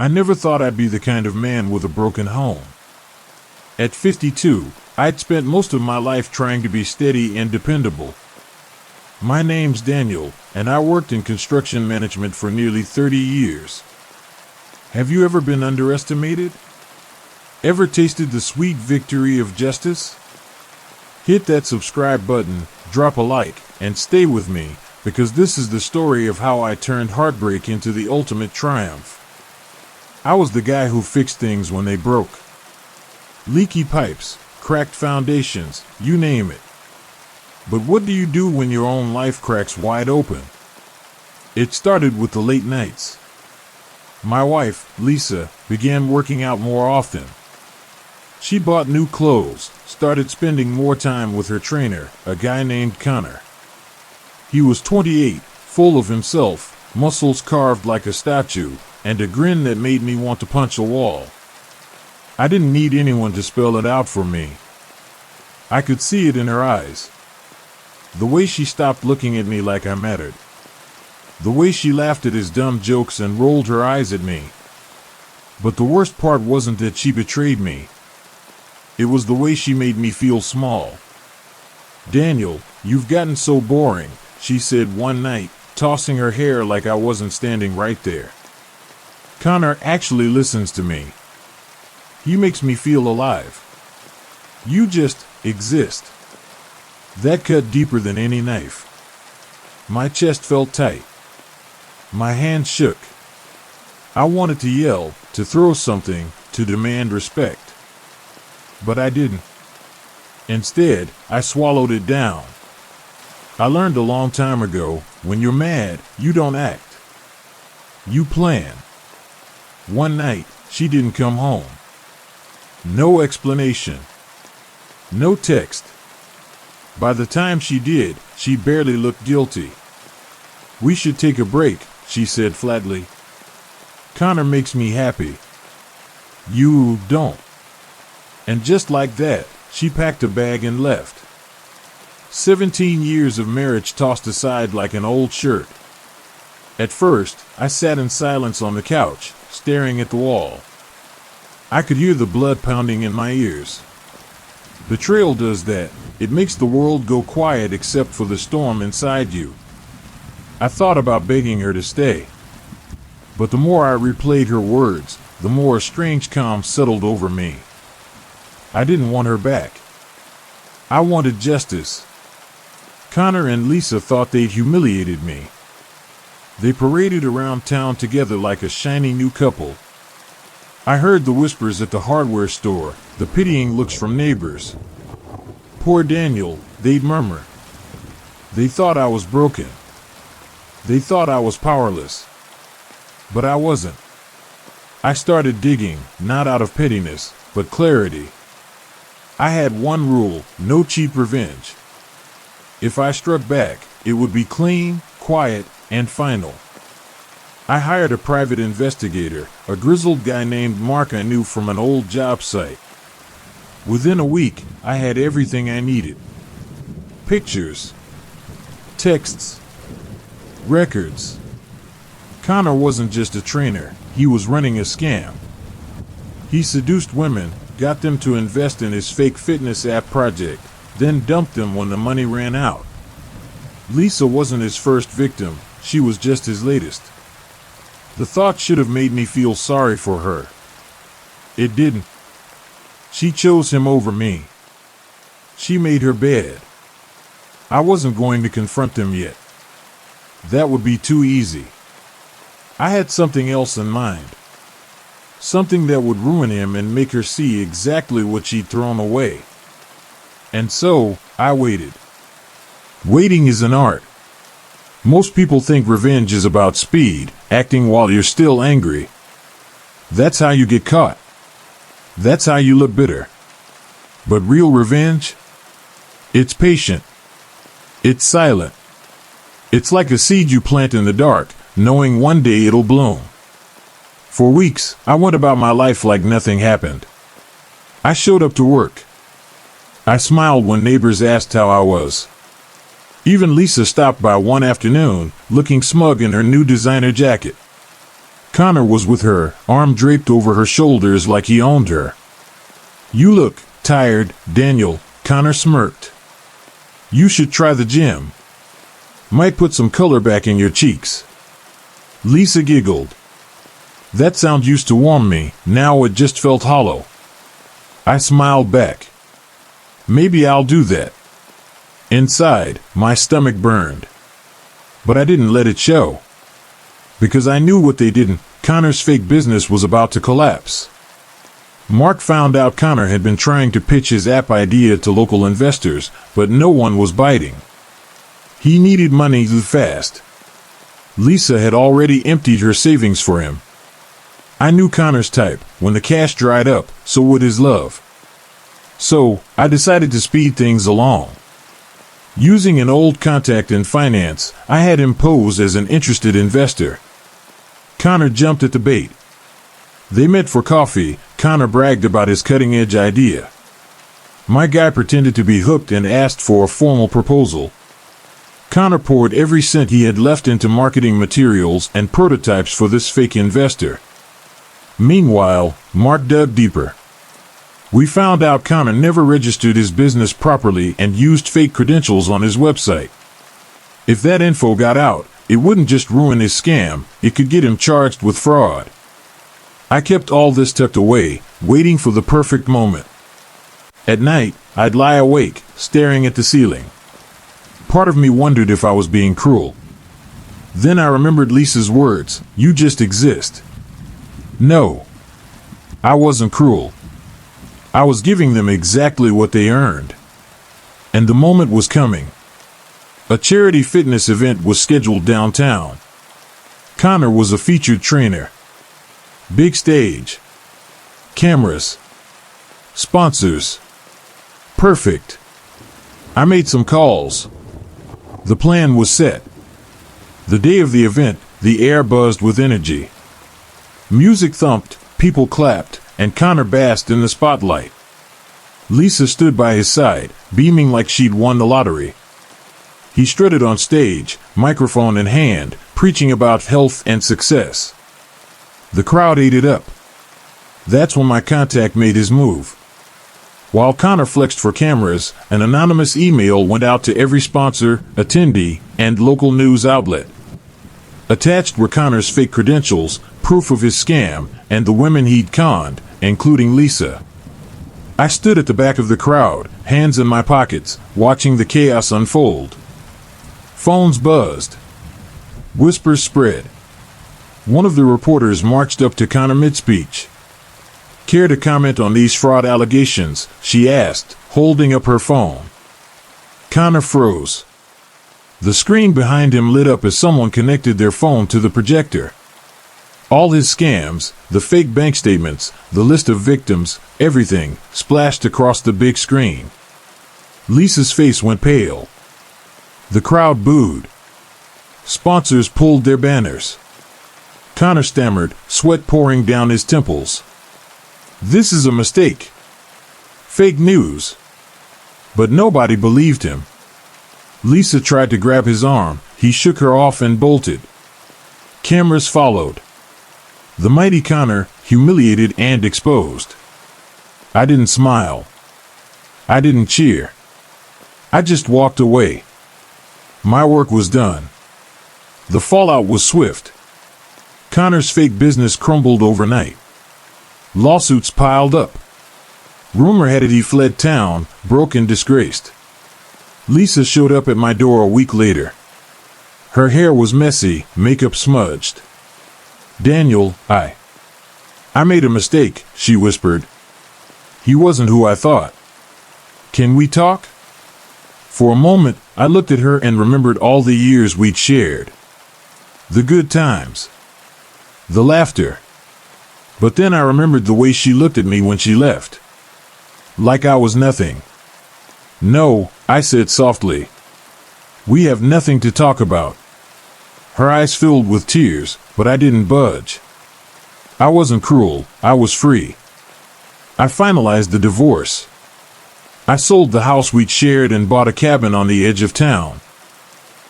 I never thought I'd be the kind of man with a broken home. At 52, I'd spent most of my life trying to be steady and dependable. My name's Daniel, and I worked in construction management for nearly 30 years. Have you ever been underestimated? Ever tasted the sweet victory of justice? Hit that subscribe button, drop a like, and stay with me, because this is the story of how I turned heartbreak into the ultimate triumph. I was the guy who fixed things when they broke. Leaky pipes, cracked foundations, you name it. But what do you do when your own life cracks wide open? It started with the late nights. My wife, Lisa, began working out more often. She bought new clothes, started spending more time with her trainer, a guy named Connor. He was 28, full of himself, muscles carved like a statue, and a grin that made me want to punch a wall. I didn't need anyone to spell it out for me. I could see it in her eyes. The way she stopped looking at me like I mattered. The way she laughed at his dumb jokes and rolled her eyes at me. But the worst part wasn't that she betrayed me. It was the way she made me feel small. "Daniel, you've gotten so boring," she said one night, tossing her hair like I wasn't standing right there. "Connor actually listens to me. He makes me feel alive. You just exist." That cut deeper than any knife. My chest felt tight. My hands shook. I wanted to yell, to throw something, to demand respect. But I didn't. Instead, I swallowed it down. I learned a long time ago, when you're mad, you don't act. You plan. One night, she didn't come home. No explanation. No text. By the time she did, she barely looked guilty. "We should take a break," she said flatly. "Connor makes me happy. You don't." And just like that, she packed a bag and left. 17 years of marriage tossed aside like an old shirt. At first, I sat in silence on the couch, staring at the wall. I could hear the blood pounding in my ears. Betrayal does that. It makes the world go quiet except for the storm inside you. I thought about begging her to stay. But the more I replayed her words, the more a strange calm settled over me. I didn't want her back. I wanted justice. Connor and Lisa thought they'd humiliated me. They paraded around town together like a shiny new couple. I heard the whispers at the hardware store, the pitying looks from neighbors. "Poor Daniel," they'd murmur. They thought I was broken. They thought I was powerless. But I wasn't. I started digging, not out of pettiness, but clarity. I had one rule: no cheap revenge. If I struck back, it would be clean, quiet, and final. I hired a private investigator, a grizzled guy named Mark I knew from an old job site. Within a week, I had everything I needed. Pictures, texts, records. Connor wasn't just a trainer, he was running a scam. He seduced women, got them to invest in his fake fitness app project, then dumped them when the money ran out. Lisa wasn't his first victim, she was just his latest. The thought should have made me feel sorry for her. It didn't. She chose him over me. She made her bed. I wasn't going to confront them yet. That would be too easy. I had something else in mind. Something that would ruin him and make her see exactly what she'd thrown away. And so, I waited. Waiting is an art. Most people think revenge is about speed, acting while you're still angry. That's how you get caught. That's how you look bitter. But real revenge? It's patient. It's silent. It's like a seed you plant in the dark, knowing one day it'll bloom. For weeks, I went about my life like nothing happened. I showed up to work. I smiled when neighbors asked how I was. Even Lisa stopped by one afternoon, looking smug in her new designer jacket. Connor was with her, arm draped over her shoulders like he owned her. "You look tired, Daniel," Connor smirked. "You should try the gym. Might put some color back in your cheeks." Lisa giggled. That sound used to warm me, now it just felt hollow. I smiled back. Maybe I'll do that. Inside, my stomach burned. But I didn't let it show. Because I knew what they didn't. Connor's fake business was about to collapse. Mark found out Connor had been trying to pitch his app idea to local investors, but no one was biting. He needed money fast. Lisa had already emptied her savings for him. I knew Connor's type. When the cash dried up, so would his love. So, I decided to speed things along. Using an old contact in finance, I had him pose as an interested investor. Connor jumped at the bait. They met for coffee. Connor bragged about his cutting-edge idea. My guy pretended to be hooked and asked for a formal proposal. Connor poured every cent he had left into marketing materials and prototypes for this fake investor. Meanwhile, Mark dug deeper. We found out Connor never registered his business properly and used fake credentials on his website. If that info got out, it wouldn't just ruin his scam, it could get him charged with fraud. I kept all this tucked away, waiting for the perfect moment. At night, I'd lie awake, staring at the ceiling. Part of me wondered if I was being cruel. Then I remembered Lisa's words, "You just exist." No, I wasn't cruel. I was giving them exactly what they earned. And the moment was coming. A charity fitness event was scheduled downtown. Connor was a featured trainer. Big stage. Cameras. Sponsors. Perfect. I made some calls. The plan was set. The day of the event, the air buzzed with energy. Music thumped, people clapped, and Connor basked in the spotlight. Lisa stood by his side, beaming like she'd won the lottery. He strutted on stage, microphone in hand, preaching about health and success. The crowd ate it up. That's when my contact made his move. While Connor flexed for cameras, an anonymous email went out to every sponsor, attendee, and local news outlet. Attached were Connor's fake credentials, proof of his scam, and the women he'd conned, including Lisa. I stood at the back of the crowd, hands in my pockets, watching the chaos unfold. Phones buzzed. Whispers spread. One of the reporters marched up to Connor mid-speech. "Care to comment on these fraud allegations?" she asked, holding up her phone. Connor froze. The screen behind him lit up as someone connected their phone to the projector. All his scams, the fake bank statements, the list of victims, everything, splashed across the big screen. Lisa's face went pale. The crowd booed. Sponsors pulled their banners. Connor stammered, sweat pouring down his temples. "This is a mistake. Fake news." But nobody believed him. Lisa tried to grab his arm. He shook her off and bolted. Cameras followed. The mighty Connor, humiliated and exposed. I didn't smile. I didn't cheer. I just walked away. My work was done. The fallout was swift. Connor's fake business crumbled overnight. Lawsuits piled up. Rumor had it he fled town, broke and disgraced. Lisa showed up at my door a week later. Her hair was messy, makeup smudged. "Daniel, I made a mistake," she whispered. "He wasn't who I thought. Can we talk?" For a moment, I looked at her and remembered all the years we'd shared. The good times. The laughter. But then I remembered the way she looked at me when she left. Like I was nothing. "No," I said softly. "We have nothing to talk about." Her eyes filled with tears, but I didn't budge. I wasn't cruel, I was free. I finalized the divorce. I sold the house we'd shared and bought a cabin on the edge of town.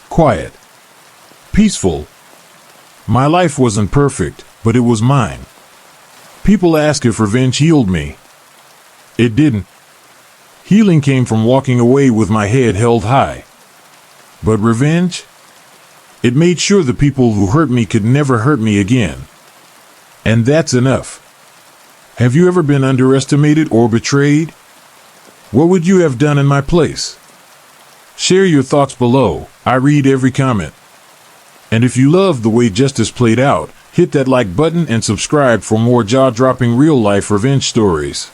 Quiet. Peaceful. My life wasn't perfect, but it was mine. People ask if revenge healed me. It didn't. Healing came from walking away with my head held high. But revenge? It made sure the people who hurt me could never hurt me again. And that's enough. Have you ever been underestimated or betrayed? What would you have done in my place? Share your thoughts below. I read every comment. And if you love the way justice played out, hit that like button and subscribe for more jaw-dropping real-life revenge stories.